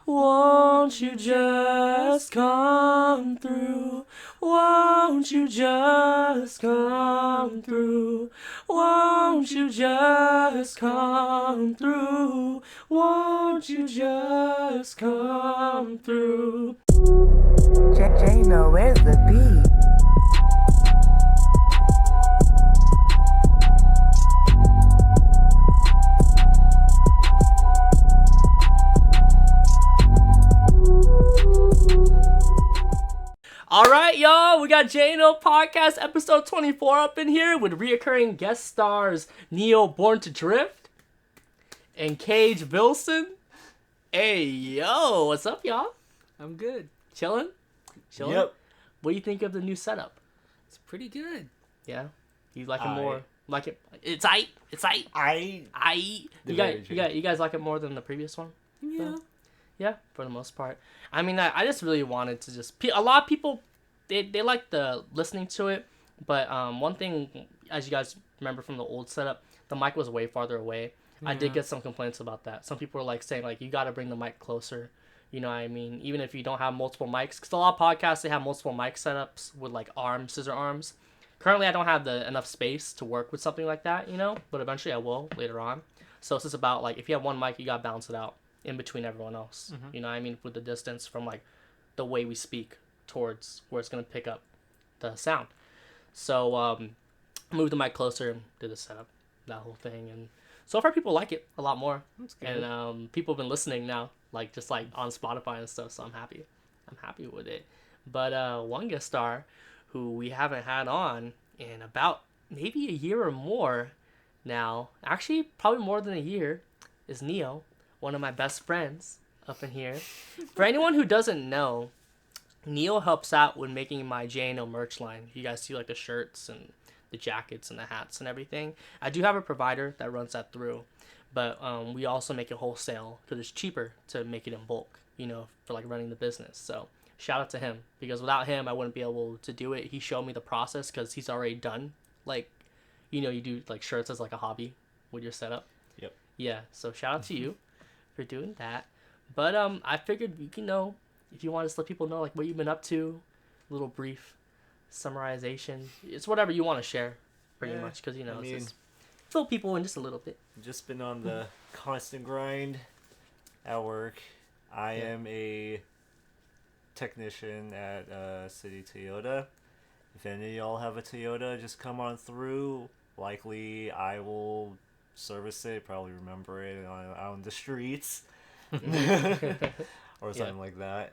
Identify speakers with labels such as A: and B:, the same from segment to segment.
A: Won't you just come through? Won't you just come through? Won't you just come through? Won't you just come through?
B: JNO, where's the beat?
A: Alright, y'all, we got JNO Podcast episode 24 up in here with reoccurring guest stars NioBorn2Drift and Cage Wilson. Hey, yo, what's up, y'all?
C: I'm good.
A: Chilling?
D: Yep.
A: What do you think of the new setup?
C: It's pretty good.
A: Yeah? You like it more? Like it? It's aight. It's aight. Aight. You guys like it more than the previous one?
C: Yeah.
A: Yeah, for the most part. I mean, I just really wanted to just... A lot of people, they like the listening to it, but one thing, as you guys remember from the old setup, the mic was way farther away. Yeah. I did get some complaints about that. Some people were like saying, like, you got to bring the mic closer. You know what I mean? Even if you don't have multiple mics. Because a lot of podcasts, they have multiple mic setups with, like, scissor arms. Currently, I don't have enough space to work with something like that, you know? But eventually I will later on. So it's just about, like, if you have one mic, you got to balance it out in between everyone else. Mm-hmm. You know what I mean? With the distance from, like, the way we speak towards where it's going to pick up the sound. So moved the mic closer and did the setup, that whole thing. And so far people like it a lot more. That's good. And people have been listening now, like just like on Spotify and stuff, so I'm happy with it. But one guest star who we haven't had on in about maybe a year or more now, actually probably more than a year, is Nio, one of my best friends up in here. For anyone who doesn't know, Nio helps out with making my JNO merch line. You guys see like the shirts and the jackets and the hats and everything. I do have a provider that runs that through, but we also make it wholesale because it's cheaper to make it in bulk, you know, for like running the business. So shout out to him, because without him I wouldn't be able to do it. He showed me the process because he's already done, like, you know, you do like shirts as like a hobby with your setup.
D: Yep.
A: Yeah, so shout out to you for doing that. But I figured, you know, if you want to just let people know like what you've been up to, a little brief summarization. It's whatever you want to share, pretty much, because, you know, it's just fill people in just a little bit.
D: Just been on the constant grind at work. I am a technician at City Toyota. If any of y'all have a Toyota, just come on through. Likely I will service it, probably remember it on the streets. Or something like that.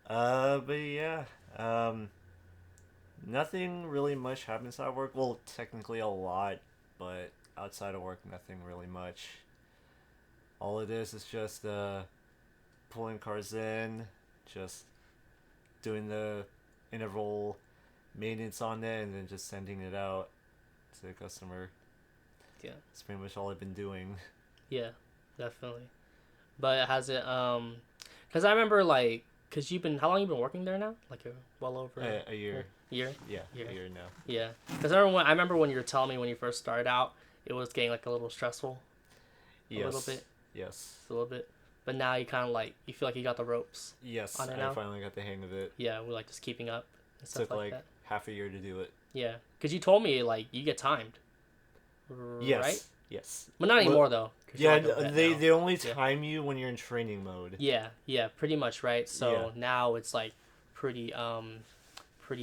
D: But yeah, nothing really much happens at work. Well, technically a lot, but outside of work, nothing really much. All it is just pulling cars in, just doing the interval maintenance on it, and then just sending it out to the customer.
A: Yeah,
D: that's pretty much all I've been doing.
A: Yeah, definitely. But has it because I remember, like, because how long you been working there now? Like well over
D: a year.
A: Year?
D: Yeah, a year now.
A: Yeah, because I remember when you were telling me when you first started out, it was getting like a little stressful.
D: Yes.
A: A little bit.
D: Yes.
A: Just a little bit. But now you kind of like, you feel like you got the ropes.
D: Yes,
A: on it now.
D: I finally got the hang of it.
A: Yeah, we're like just keeping up and stuff
D: Took
A: like that.
D: half a year to do it.
A: Yeah, because you told me like you get timed.
D: Yes.
A: Right?
D: Yes.
A: But not anymore though.
D: Yeah, they only time you when you're in training mode.
A: Yeah, pretty much, right? So now it's like pretty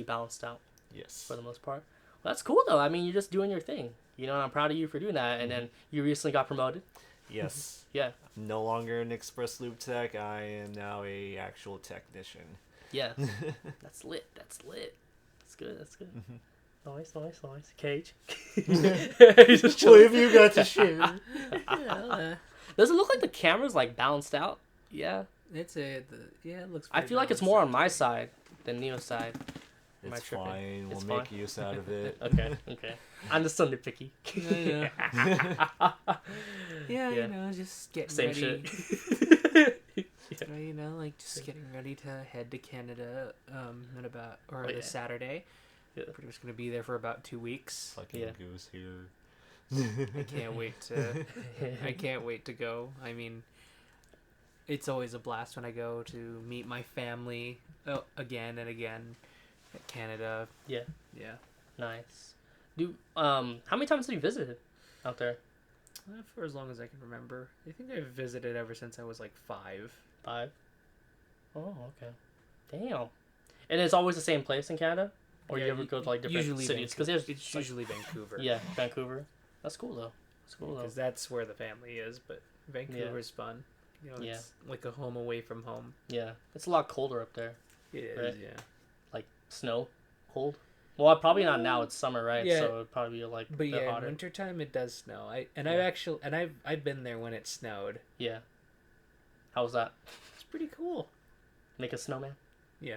A: balanced out.
D: Yes.
A: For the most part. Well, that's cool though. I mean, you're just doing your thing. You know, and I'm proud of you for doing that. And then you recently got promoted.
D: Yes.
A: Yeah.
D: I'm no longer an express loop tech. I am now a actual technician.
A: Yeah. That's lit. That's good. Mm-hmm. Nice. Cage.
D: What have you got to share?
A: Does it look like the camera's like balanced out? Yeah.
C: It looks.
A: I feel like it's more on my side than Neo's side.
D: It's fine. We'll make use out of it.
A: Okay. I'm just so nitpicky.
C: Yeah, you know, just getting
A: same
C: ready.
A: Shit.
C: You know, like just getting ready to head to Canada in about this Saturday. Yeah. Pretty much gonna be there for about 2 weeks.
D: Fucking goose here.
C: I can't wait to go. I mean, it's always a blast when I go to meet my family again and again at Canada.
A: Yeah.
C: Yeah.
A: Nice. How many times have you visited out there?
C: For as long as I can remember. I think I've visited ever since I was like 5.
A: 5. Oh, okay. Damn. And it's always the same place in Canada, or
C: Yeah,
A: you ever go to like different
C: usually
A: cities? Because there's
C: it's
A: like,
C: usually Vancouver.
A: yeah, Vancouver. That's cool though. That's cool though.
C: Because that's where the family is. But Vancouver's fun. You know,
A: Yeah.
C: it's like a home away from home.
A: Yeah, it's a lot colder up there.
C: It is,
A: Right.
C: yeah.
A: Like snow, cold. Well, probably not now. It's summer, right?
C: Yeah.
A: So it'd probably be like a
C: But
A: bit
C: yeah, in
A: hotter.
C: wintertime it does snow. I've been there when it snowed.
A: Yeah. How was that?
C: It's pretty cool.
A: Make a snowman.
C: Yeah.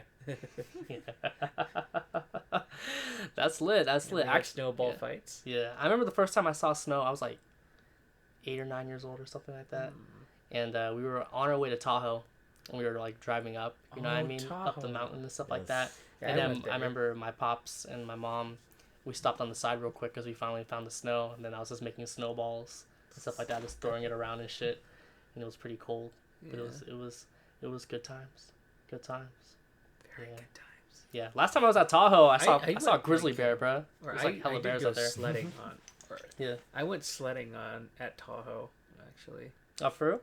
A: That's lit. That's lit.
C: Like
A: Actually,
C: snowball
A: yeah.
C: fights.
A: Yeah, I remember the first time I saw snow. I was like 8 or 9 years old or something like that, and we were on our way to Tahoe, and we were like driving up. You know what I mean? Up the
C: Tahoe.
A: mountain and stuff like that.
C: Yeah,
A: And
C: I
A: then
C: went there.
A: I remember my pops and my mom. We stopped on the side real quick because we finally found the snow, and then I was just making snowballs and stuff like that, just throwing it around and shit. And it was pretty cold, but it was good times. Good times.
C: Very
A: Yeah.
C: good times.
A: Yeah. Last time I was at Tahoe, I saw
C: I
A: I saw a
C: went,
A: grizzly
C: like,
A: bear, bro.
C: Or
A: There's like hella
C: I did
A: bears
C: go
A: out there.
C: sledding on.
A: Yeah.
C: I went sledding on at Tahoe actually.
A: Oh, for real?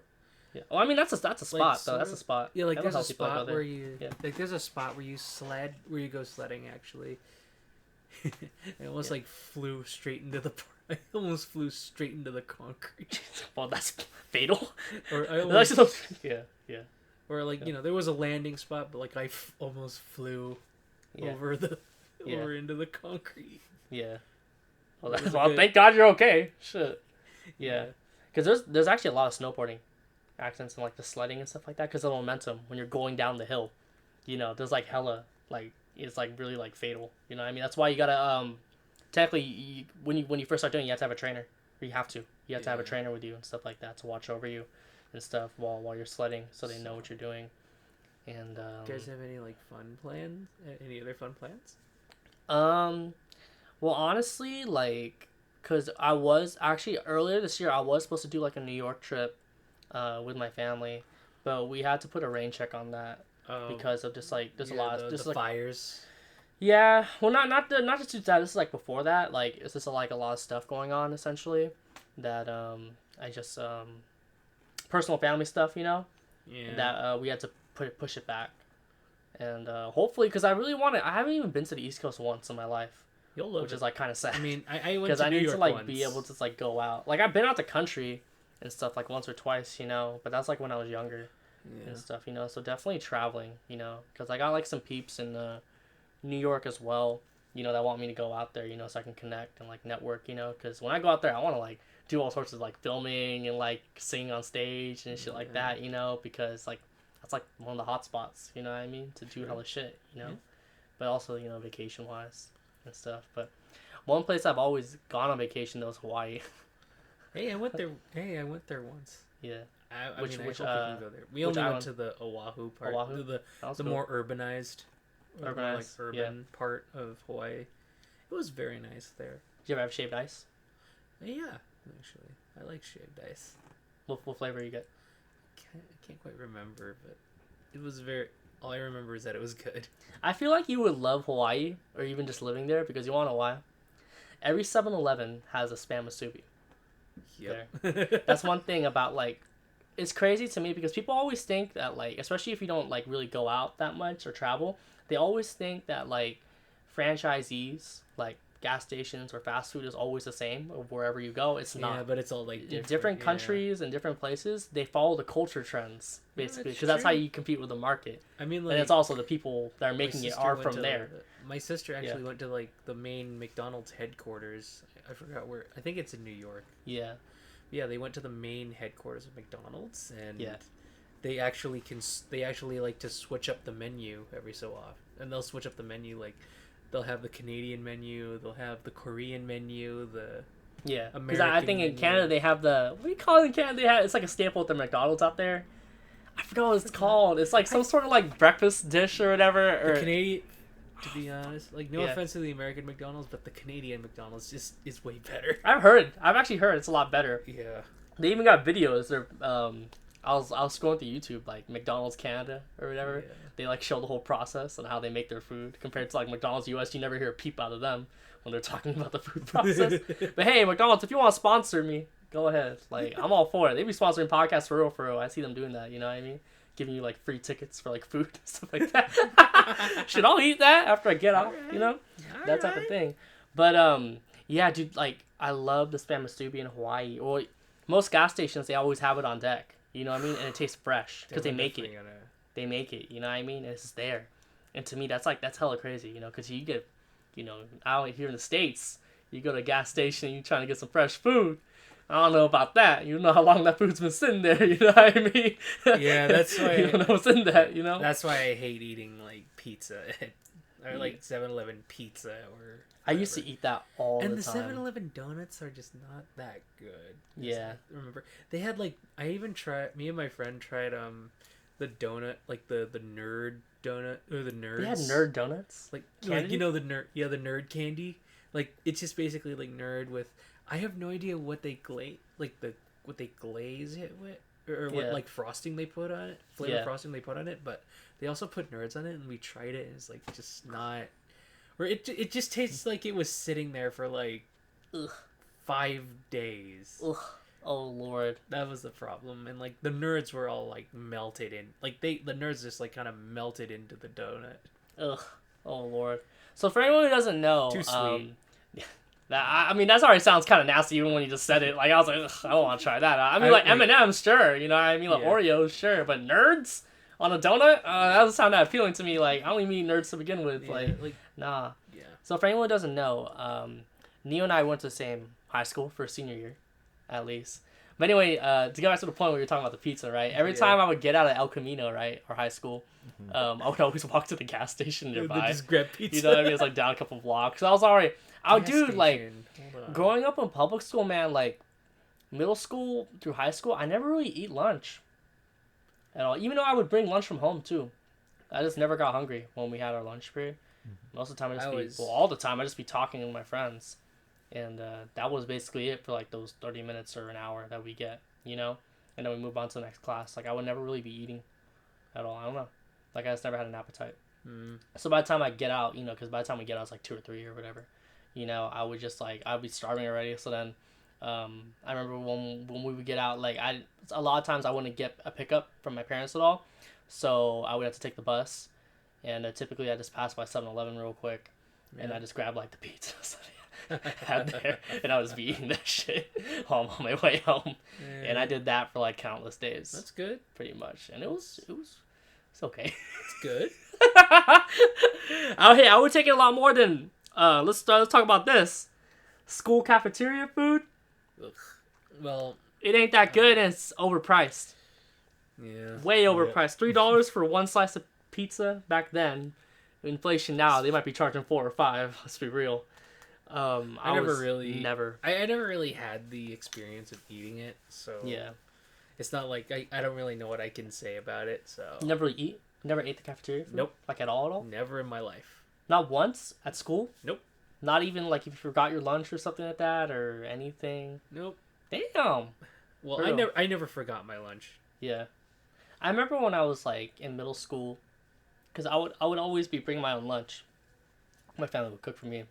A: Yeah. Well, I mean that's a spot though. That's a spot.
C: Yeah, like
A: Hella
C: there's a
A: healthy people that go
C: spot
A: there.
C: where you
A: Yeah.
C: like there's a spot where you go sledding actually. I almost like flew straight into the. I almost flew straight into the concrete.
A: Well, that's fatal.
C: Or I
A: That's
C: almost,
A: just yeah.
C: or like there was a landing spot, but like I almost flew
A: Yeah.
C: over
A: Yeah.
C: over into the concrete.
A: Yeah. Well,
C: It was a
A: well
C: good-
A: thank God you're okay. Shit. Yeah. Because there's actually a lot of snowboarding accidents and like the sledding and stuff like that because of the momentum when you're going down the hill. You know, there's like hella like it's like really like fatal. You know what I mean? That's why you gotta technically when you first start doing it, you have to have a trainer. Or you have to have a
C: Yeah.
A: trainer with you and stuff like that to watch over you and stuff while you're sledding so they know what you're doing. And
C: You guys have any like fun plans? Any other fun plans?
A: well, honestly, like, cause I was actually earlier this year I was supposed to do like a New York trip, with my family, but we had to put a rain check on that because of just like there's a lot of just
C: the
A: like
C: fires.
A: yeah, well not just that. This is like before that. Like it's just like a lot of stuff going on essentially, that I just personal family stuff, you know,
C: Yeah.
A: that we had to push it back, and hopefully because I really want to. I haven't even been to the East Coast once in my life.
C: You'll love
A: Which
C: it.
A: is like kind of sad.
C: I mean, I went
A: because
C: to
A: I
C: New
A: need
C: York
A: to like
C: once.
A: be able to like go out. Like I've been out the country and stuff like once or twice, you know, but that's like when I was younger
C: Yeah.
A: and stuff, you know. So definitely traveling, you know, because I got like some peeps in New York as well, you know, that want me to go out there, you know, so I can connect and like network, you know, because when I go out there, I want to like do all sorts of like filming and like sing on stage and shit like that, you know, because like that's like one of the hot spots, you know what I mean, to do hella shit, you know,
C: Yeah.
A: but also, you know, vacation wise and stuff. But one place I've always gone on vacation though is Hawaii.
C: Hey, I went there. Hey, I went there once.
A: Yeah,
C: I
A: Which-
C: mean,
A: which,
C: I hope we can go there. We
A: which
C: only
A: island?
C: went to the Oahu part,
A: Oahu?
C: the
A: that was
C: the
A: cool.
C: more urbanized, or more, like
A: Urbanized, yeah.
C: urban part of Hawaii. It was very nice there.
A: Did you ever have shaved ice?
C: Yeah, actually, I like shaved ice.
A: What flavor you get?
C: I can't quite remember, but it was very. All I remember is that it was good.
A: I feel like you would love Hawaii, or even just living there, because you want to know why? Every 7-Eleven has a Spam musubi.
C: Yep.
A: That's one thing about, like, it's crazy to me because people always think that, like, especially if you don't, like, really go out that much or travel, they always think that, like, franchisees, like, gas stations or fast food is always the same or wherever you go. It's
C: Yeah,
A: not.
C: but it's all like
A: In
C: different,
A: different
C: yeah.
A: countries and different places, they follow the culture trends,
C: Yeah,
A: basically,
C: that's
A: because that's how
C: true.
A: you compete with the market.
C: I mean, like,
A: And it's also the people that are
C: my
A: making it
C: sister
A: are
C: went
A: from
C: to
A: there.
C: My sister actually went to like the main McDonald's headquarters. I forgot where. I think it's in New York.
A: Yeah.
C: Yeah, they went to the main headquarters of McDonald's, and
A: Yeah.
C: they actually they actually like to switch up the menu every so often, and they'll switch up the menu like they'll have the Canadian menu, they'll have the Korean menu, the
A: Yeah, because I
C: American
A: think in
C: menu.
A: Canada they have the what do you call it in Canada? They have it's like a staple at the McDonald's out there. I forgot what it's called. It's like some sort of like breakfast dish or whatever.
C: the
A: Or
C: Canadian. To be honest, like no
A: Yeah.
C: offense to the American McDonald's, but the Canadian McDonald's just is way better.
A: I've actually heard it's a lot better.
C: Yeah.
A: They even got videos. They're I was scrolling through YouTube, like McDonald's Canada or whatever.
C: Yeah.
A: They like show the whole process and how they make their food compared to like McDonald's US. You never hear a peep out of them when they're talking about the food process. But hey, McDonald's, if you want to sponsor me, go ahead. Like I'm all for it. They be sponsoring podcasts for real, for real. I see them doing that. You know what I mean? Giving you like free tickets for like food and stuff like that. Should I eat that after I get off? You know, that type of thing. But yeah, dude. Like I love the spam musubi in Hawaii. Or most gas stations, they always have it on deck. You know what I mean? And it tastes fresh because they make it. They make it. You know what I mean? It's just there. And to me, that's hella crazy. You know, because you get, you know, out here in the States, you go to a gas station and you're trying to get some fresh food. I don't know about that. You know how long that food's been sitting there. You know what I mean?
C: Yeah, that's why.
A: You don't know what's in that. You know.
C: That's why I hate eating like pizza or like 7-Eleven pizza or.
A: I used to eat that all
C: and
A: the time.
C: And the 7-Eleven donuts are just not that good.
A: Yeah.
C: I remember they had like I even tried. Me and my friend tried the donut, like the nerd donut or the nerds.
A: They had nerd donuts.
C: Like
A: candy?
C: you know the nerd candy. Like it's just basically like nerd with. I have no idea what they glaze what they glaze it with or what like frosting they put on it, flavor frosting they put on it. But they also put nerds on it, and we tried it. And it's like just not. Or it just tastes like it was sitting there for like 5 days.
A: Ugh. Oh Lord,
C: that was the problem. And like the nerds were all like melted in, like the nerds just like kind of melted into the donut.
A: Ugh. Oh Lord. So for anyone who doesn't know,
C: too sweet.
A: I mean that already sounds kind of nasty even when you just said it. Like I was like, ugh, I don't want to try that. I mean like M&M's, sure, you know what I mean, like Oreos, sure, but nerds on a donut, that doesn't sound that appealing to me. Like I don't even eat nerds to begin with. Like nah.
C: Yeah.
A: So for anyone who doesn't know, Neo and I went to the same high school for senior year, at least. But anyway, to get back to the point where you're talking about the pizza, right? Every time I would get out of El Camino, right, or high school, I would always walk to the gas station nearby.
C: Just grab pizza.
A: You know what I mean? It's like down a couple blocks. So I was already, like, growing up in public school, man, like, middle school through high school, I never really eat lunch at all. Even though I would bring lunch from home, too. I just never got hungry when we had our lunch period. Most of the time, all the time, I just be talking with my friends. And that was basically it for like those 30 minutes or an hour that we get, you know? And then we move on to the next class. Like I would never really be eating at all. I don't know. Like I just never had an appetite. So by the time I get out, you know, because by the time we get out, it's like 2 or 3 or whatever, you know, I would just like, I'd be starving already. So then I remember when we would get out, like a lot of times I wouldn't get a pickup from my parents at all. So I would have to take the bus. And typically I just pass by 7-Eleven real quick. And I just grab like the pizza. Had there, and I was eating that shit on my way home, and I did that for like countless days.
C: That's good,
A: pretty much, and it's okay.
C: It's good.
A: Hey, I would take it a lot more than let's talk about this school cafeteria food.
C: Ugh. Well,
A: it ain't that good, and it's overpriced.
C: Yeah,
A: way overpriced. $3 for one slice of pizza back then. Inflation now, they might be charging 4 or 5. Let's be real. I never really
C: had the experience of eating it, so
A: yeah,
C: it's not like I don't really know what I can say about it. So
A: never ate the cafeteria food?
C: Nope,
A: like at all.
C: Never in my life.
A: Not once at school.
C: Nope.
A: Not even like if you forgot your lunch or something like that or anything.
C: Nope.
A: Damn.
C: Well, I never forgot my lunch.
A: Yeah, I remember when I was like in middle school, because I would always be bringing my own lunch. My family would cook for me.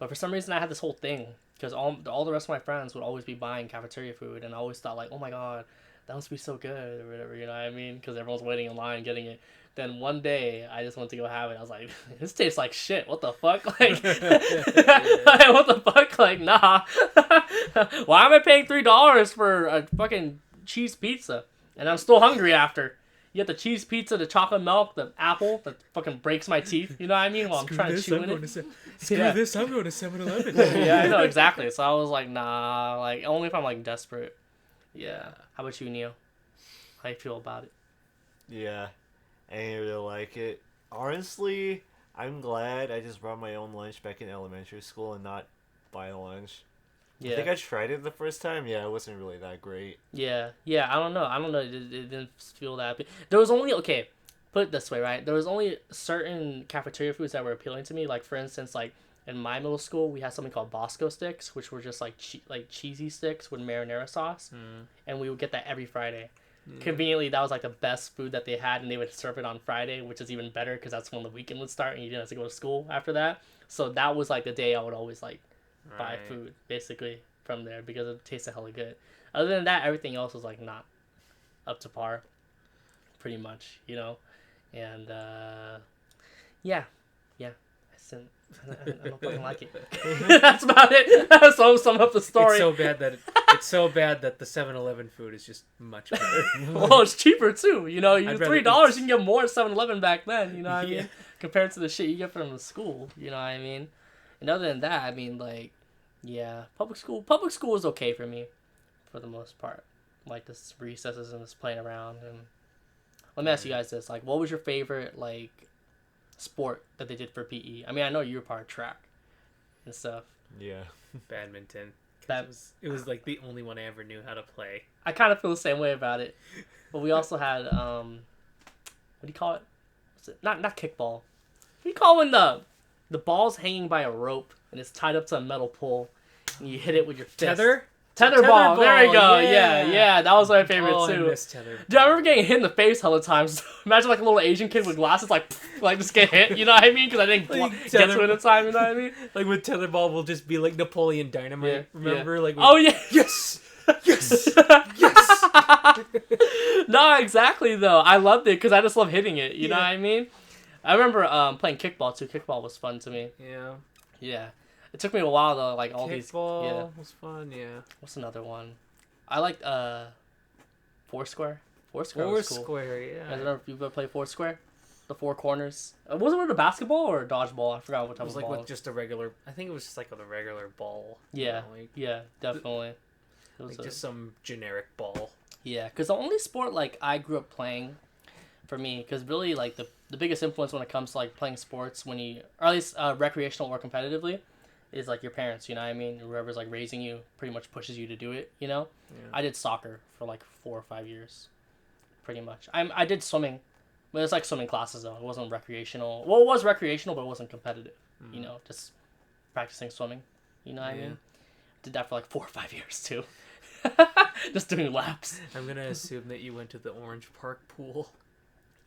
A: But for some reason, I had this whole thing because all the rest of my friends would always be buying cafeteria food, and I always thought like, oh my god, that must be so good or whatever, you know what I mean? Because everyone's waiting in line getting it. Then one day, I just went to go have it. I was like, this tastes like shit. What the fuck? Like, what the fuck? Like, nah. Why am I paying $3 for a fucking cheese pizza? And I'm still hungry after. You get the cheese pizza, the chocolate milk, the apple that fucking breaks my teeth. You know what I mean? While I'm trying to chew in it.
C: Screw this, I'm going to 7-Eleven.
A: Yeah, I know, exactly. So I was like, nah, like, only if I'm, like, desperate. Yeah. How about you, Neo? How you feel about it?
D: Yeah, I didn't really like it. Honestly, I'm glad I just brought my own lunch back in elementary school and not buy lunch. Yeah. I think I tried it the first time. Yeah, it wasn't really that great.
A: Yeah, I don't know. It didn't feel that. There was only, okay, put it this way, right? There was only certain cafeteria foods that were appealing to me. Like, for instance, like, in my middle school, we had something called Bosco sticks, which were just, like, cheesy sticks with marinara sauce. And we would get that every Friday. Conveniently, that was like the best food that they had, and they would serve it on Friday, which is even better because that's when the weekend would start, and you didn't have to go to school after that. So that was like the day I would always like buy food basically from there because it tasted hella good. Other than that, everything else was like not up to par, pretty much, you know. And yeah, I don't fucking like it. That's about it. So sum up the story.
C: It's so bad that the 7-Eleven food is just much better.
A: Well, it's cheaper too. You know, you $3
C: eat...
A: you can get more at 7-Eleven back then. You know what I mean? Compared to the shit you get from the school. You know what I mean? And other than that, I mean, like, yeah, public school is okay for me, for the most part. Like this recesses and just playing around. And let me ask you guys this: like, what was your favorite like sport that they did for PE? I mean, I know you were part of track and stuff.
D: Yeah.
C: Badminton.
A: That
C: it was like the only one I ever knew how to play.
A: I kind of feel the same way about it. But we also had what do you call it? What's it? Not kickball. What do you call when the ball's hanging by a rope and it's tied up to a metal pole and you hit it with your fist? Tether ball. There we go. Yeah. That was my favorite too.
C: I miss tether.
A: Dude, I remember getting hit in the face hella times. Imagine like a little Asian kid with glasses, like just get hit. You know what I mean? Because I didn't get to it in time. You know what I mean?
C: Like with tetherball, will just be like Napoleon Dynamite.
A: Yeah,
C: Remember?
A: yeah.
C: Like
A: Yes.
C: yes.
A: No, exactly though. I loved it because I just love hitting it. You know what I mean? I remember playing kickball too. Kickball was fun to me. Yeah. It took me a while though, like all these.
C: Kickball was fun, yeah.
A: What's another one? I liked Foursquare. Foursquare was cool.
C: Foursquare, yeah.
A: I don't know if you've ever played Foursquare. The four corners. Was it with a basketball or a dodgeball? I forgot what type of ball.
C: It was like with just a regular. I think it was just like with a regular ball.
A: Yeah, yeah, definitely.
C: It was like just some generic ball.
A: Yeah, because the only sport like I grew up playing, for me, because really like the biggest influence when it comes to like playing sports when you, or at least recreational or competitively, is like your parents, you know what I mean? Whoever's like raising you pretty much pushes you to do it, you know? Yeah. I did soccer for like 4 or 5 years, pretty much. I did swimming, but it was like swimming classes though. It wasn't recreational. Well, it was recreational, but it wasn't competitive, you know? Just practicing swimming, you know what I mean? Did that for like 4 or 5 years too. Just doing laps.
C: I'm going to assume that you went to the Orange Park pool.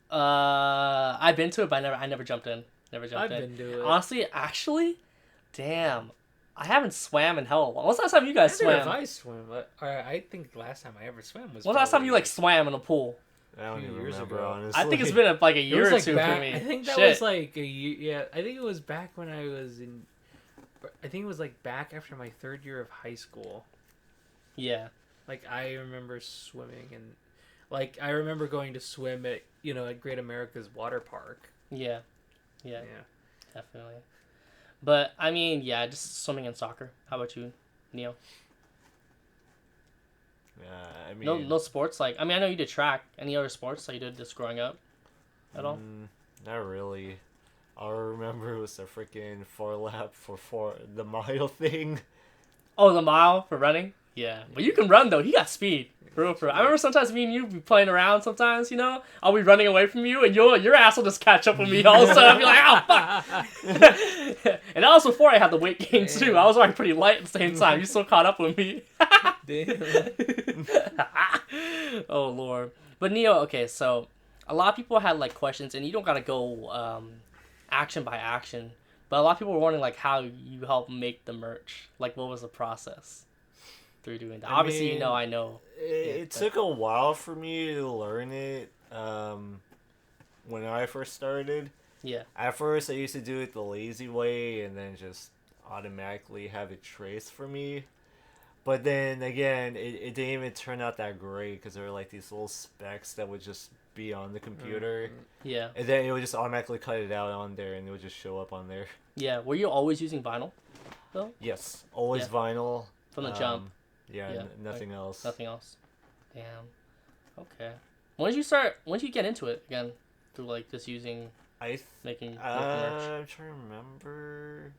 A: I've been to it, but I never jumped in. I've
C: been to it.
A: Honestly, actually... Damn, I haven't swam in hell long. When's the last time you guys swam?
C: I swam. I think the last time I ever swam was.
A: When's the last time you like swam in a pool?
D: I don't even remember, honestly.
A: I think it's been like a year or two for me.
C: I think that was like a year. Yeah, I think it was back when I was in. I think it was like back after my 3rd year of high school.
A: Yeah.
C: Like I remember swimming and, like I remember going to swim at at Great America's water park.
A: Yeah. Definitely. But, I mean, yeah, just swimming and soccer. How about you, Neo?
D: I mean...
A: No sports? Like, I mean, I know you did track. Any other sports that you did just growing up at all?
D: Not really. All I remember was the freaking 4-lap for the mile thing.
A: Oh, the mile for running? Yeah. But you can run, though. He got speed. For real. I remember sometimes me and you be playing around sometimes, I'll be running away from you, and your ass will just catch up with me all of a sudden. I'll be like, oh, fuck. And that was before I had the weight gain, too. I was already pretty light at the same time. You still caught up with me. Damn. Oh, Lord. But, Neo, okay, so a lot of people had, like, questions, and you don't got to go action by action, but a lot of people were wondering, like, how you helped make the merch. Like, what was the process through doing that? Obviously, I know.
D: It took a while for me to learn it when I first started.
A: Yeah.
D: At first, I used to do it the lazy way and then just automatically have it traced for me. But then, again, it didn't even turn out that great because there were, like, these little specs that would just be on the computer.
A: Yeah.
D: And then it would just automatically cut it out on there and it would just show up on there.
A: Yeah. Were you always using vinyl, though?
D: Yes. Always vinyl.
A: From the jump.
D: Yeah, nothing else.
A: Nothing else. Damn. Okay. When did you get into it again? Through like just using making merch?
D: I'm trying to remember.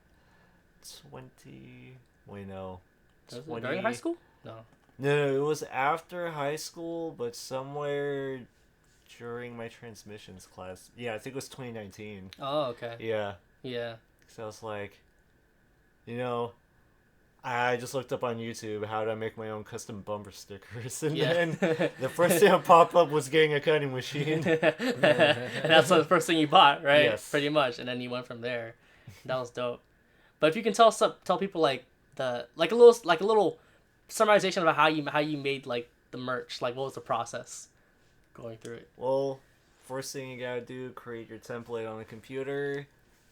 D: 20. Wait, no.
A: 20... During high school? No.
D: No, it was after high school, but somewhere during my transmissions class. Yeah, I think it was 2019.
A: Oh, okay.
D: Yeah.
A: Yeah.
D: So I was like, I just looked up on YouTube how to make my own custom bumper stickers, and
A: Yeah.
D: then the first thing that popped up was getting a cutting machine.
A: And that's the first thing you bought, right?
D: Yes.
A: Pretty much, and then you went from there. That was dope. But if you can tell people like a little summarization about how you made like the merch, like what was the process going through it?
D: Well, first thing you gotta do, create your template on the computer.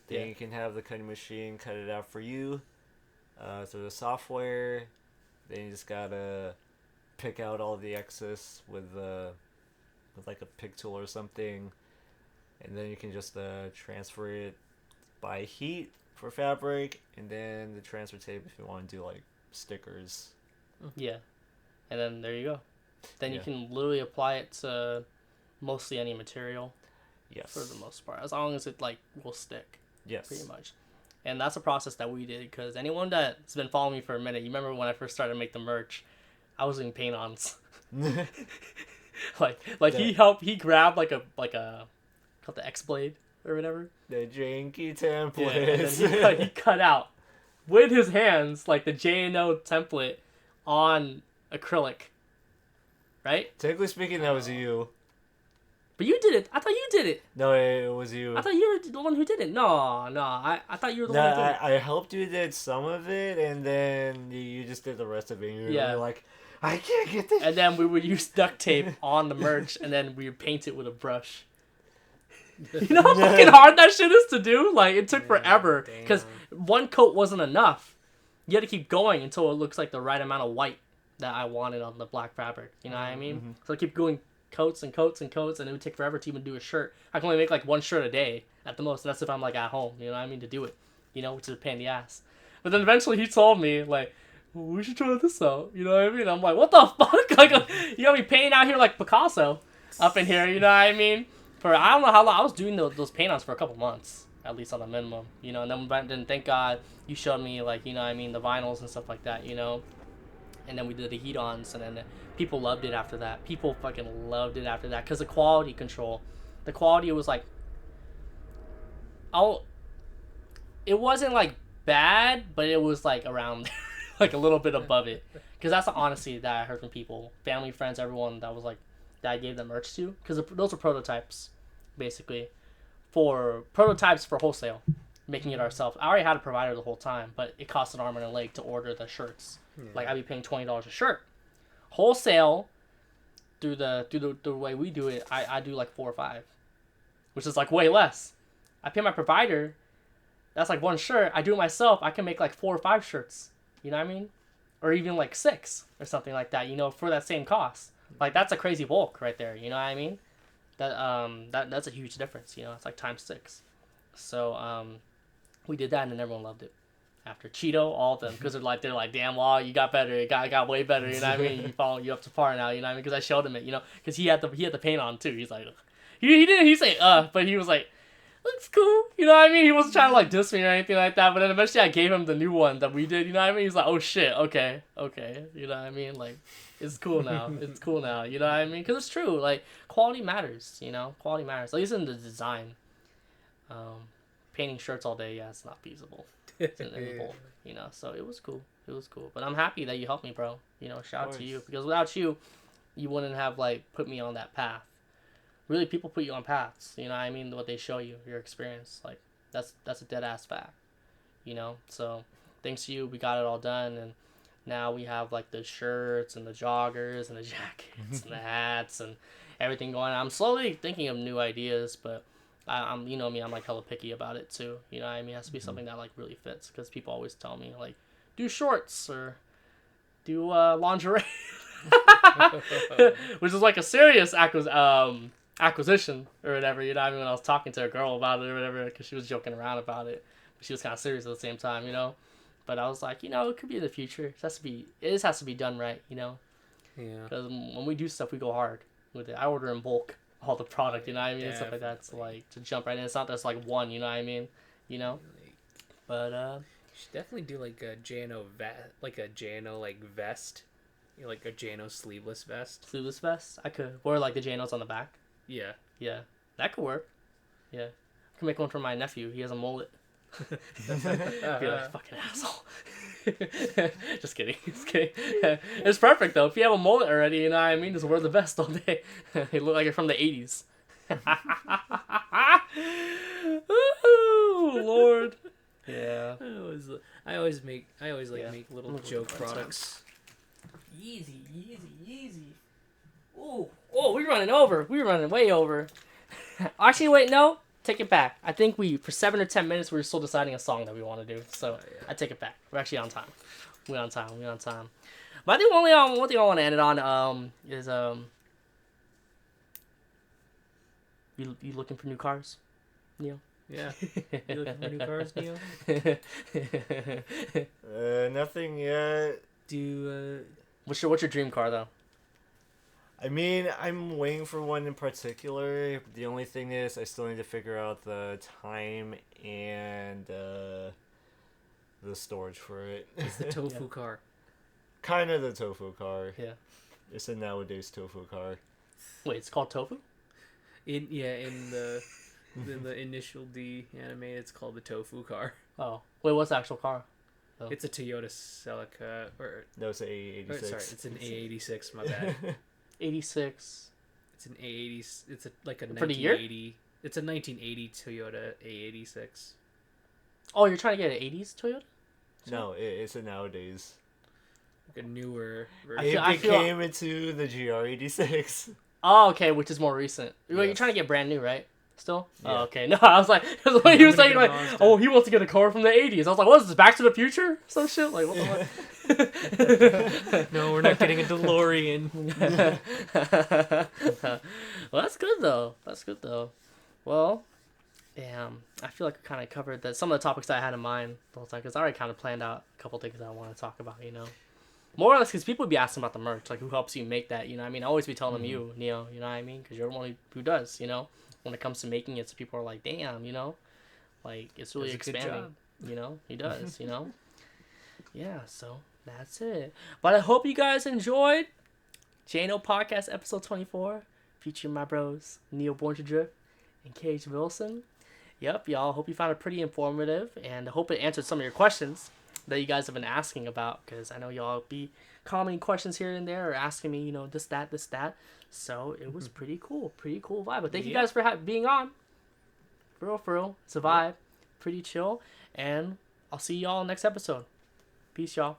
D: Then
A: Yeah.
D: you can have the cutting machine cut it out for you through the software. Then you just gotta pick out all the excess with like a pick tool or something, and then you can just transfer it by heat for fabric, and then the transfer tape if you want to do like stickers.
A: Yeah, and then there you go. Then you
D: Yeah.
A: can literally apply it to mostly any material
D: Yes.
A: for the most part, as long as it like will stick.
D: Yes.
A: Pretty much. And that's a process that we did, because anyone that's been following me for a minute, you remember when I first started to make the merch, I was doing paint-ons. like he grabbed like a called the X blade or whatever.
D: The janky
A: Yeah, and
D: templates.
A: then he cut out with his hands like the JNO template on acrylic, right?
D: Technically speaking, that was you.
A: But you did it. I thought you did it.
D: No, it was you.
A: I thought you were the one who did it. No. I thought you were the
D: No,
A: one who did it.
D: I helped you did some of it, and then you just did the rest of it. And you
A: Yeah.
D: were like, I can't get this.
A: And then we would use duct tape on the merch, and then we would paint it with a brush. You know how fucking hard that shit is to do? Like, it took forever. Because one coat wasn't enough. You had to keep going until it looks like the right amount of white that I wanted on the black fabric. You know what I mean?
D: Mm-hmm.
A: So I keep going coats and coats and coats, and it would take forever to even do a shirt. I can only make like one shirt a day at the most. And that's if I'm like at home, you know what I mean, to do it. You know, which is a pain in the ass. But then eventually he told me, like, we should try this out. You know what I mean? I'm like, what the fuck? Like, you got me painting out here like Picasso up in here, you know what I mean? For I don't know how long. I was doing those paint-ons for a couple months, at least on a minimum, you know. And then thank God you showed me, like, you know what I mean, the vinyls and stuff like that, you know. And then we did the heat-ons, and then people loved it after that. People fucking loved it after that, because the quality control, the quality was like, it wasn't like bad, but it was like around there, like a little bit above it, because that's the honesty that I heard from people, family, friends, everyone that was like, that I gave them merch to, because those are prototypes, basically, for wholesale, making it ourselves. I already had a provider the whole time, but it cost an arm and a leg to order the shirts.
C: Yeah.
A: Like, I'd be paying $20 a shirt. Wholesale, through the way we do it, I do like 4 or 5, which is like way less. I pay my provider, that's like one shirt. I do it myself, I can make like 4 or 5 shirts. You know what I mean? Or even like 6 or something like that, you know, for that same cost. Like, that's a crazy bulk right there, you know what I mean? That's a huge difference, you know. It's like times 6. So we did that, and then everyone loved it. After Cheeto, all of them, because they're like, damn, Law, you got better, it got way better, you know what I mean? You up to par now, you know what I mean? Because I showed him it, you know, because he had the paint on too. He's like, he didn't say but he was like, looks cool, you know what I mean? He wasn't trying to like diss me or anything like that. But then eventually I gave him the new one that we did, you know what I mean? He's like, oh shit, okay, you know what I mean? Like, it's cool now, you know what I mean? Because it's true, like, quality matters, you know, quality matters, at least in the design. Painting shirts all day, yeah, it's not feasible. It's in the bulk, you know. So it was cool. But I'm happy that you helped me, bro. You know, shout out to you, because without you, you wouldn't have like put me on that path. Really, people put you on paths. You know what I mean? What they show you, your experience, like that's a dead ass fact. You know. So thanks to you, we got it all done, and now we have like the shirts and the joggers and the jackets and the hats and everything going on. I'm slowly thinking of new ideas, but I'm, you know me, I'm like hella picky about it too. You know what I mean? It has to be something that like really fits, because people always tell me like, do shorts or do lingerie, which is like a serious acquisition or whatever. You know what I mean? When I was talking to a girl about it or whatever, because she was joking around about it, but she was kind of serious at the same time, you know. But I was like, you know, it could be in the future. It just has to be done right, you know.
C: Yeah.
A: Because when we do stuff, we go hard with it. I order in bulk all the product, you know what I mean, and stuff like that. It's like to jump right in. It's not just like one, you know what I mean, you know. But
C: you should definitely do like a JNO vest, you know, like a JNO sleeveless vest.
A: Sleeveless vest, I could. Or like the JNOs on the back.
C: Yeah.
A: Yeah, that could work. Yeah, I can make one for my nephew. He has a mullet. Be like, fucking asshole. Just kidding. Just kidding. It's perfect though. If you have a mullet already, you know what I mean? Just wear the vest all day. You look like you're from the 80s. Ooh, Lord. Yeah.
C: I always make little joke products.
A: Easy. Ooh. Oh, we're running over. We're running way over. Actually, wait, no. Take it back. I think for 7 or 10 minutes, we were still deciding a song that we want to do. So I take it back. We're actually on time. We're on time. But I think one thing I want to end it on is you looking for new cars, Neil?
C: Yeah. You looking for new cars, Neil?
D: Nothing yet.
A: What's your dream car though?
D: I mean, I'm waiting for one in particular. The only thing is, I still need to figure out the time and the storage for it.
C: It's the tofu car.
D: Kind of the tofu car.
A: Yeah.
D: It's a nowadays tofu car.
A: Wait, it's called Tofu?
C: In the initial D anime, it's called the tofu car.
A: Oh. Wait, what's the actual car? Oh.
C: It's a Toyota Celica, or
D: No, it's an A86.
C: sorry, it's an A86. My bad.
A: 86.
C: It's an A80. It's like a
A: For the year?
C: 1980. It's a 1980 Toyota A86.
A: Oh, you're trying to get an 80s Toyota?
D: No, it's a nowadays.
C: Like a newer
D: It
C: version.
D: came into the GR86.
A: Oh, okay, which is more recent. Well, you're
D: Yes.
A: trying to get brand new, right? Still?
D: Yeah.
A: Oh, okay. No, I was like, what he was saying,
C: gonna
A: like,
C: get a Mazda.
A: oh, he wants to get a car from the 80s. I was like, what is this, Back to the Future? Some shit? Like, what the
C: No, we're not getting a DeLorean.
A: Well, that's good, though. Well, damn. I feel like I kind of covered some of the topics that I had in mind the whole time, because I already kind of planned out a couple things that I want to talk about, you know? More or less, because people would be asking about the merch, like, who helps you make that, you know what I mean? I always be telling them you, Neo, you know what I mean? Because you're the one who does, you know? When it comes to making it, so people are like, damn, you know? Like, it's really
C: Does a good
A: expanding,
C: job.
A: you know? He does, you know? Yeah, so that's it. But I hope you guys enjoyed JNO Podcast episode 24, featuring my bros, NioBorn2Drift and Cage Wilson. Yep, y'all. Hope you found it pretty informative, and I hope it answered some of your questions that you guys have been asking about, because I know y'all be commenting questions here and there or asking me, you know, this, that. So it was pretty cool vibe. But thank you guys for being on. For real. It's a vibe. Pretty chill. And I'll see y'all next episode. Peace, y'all.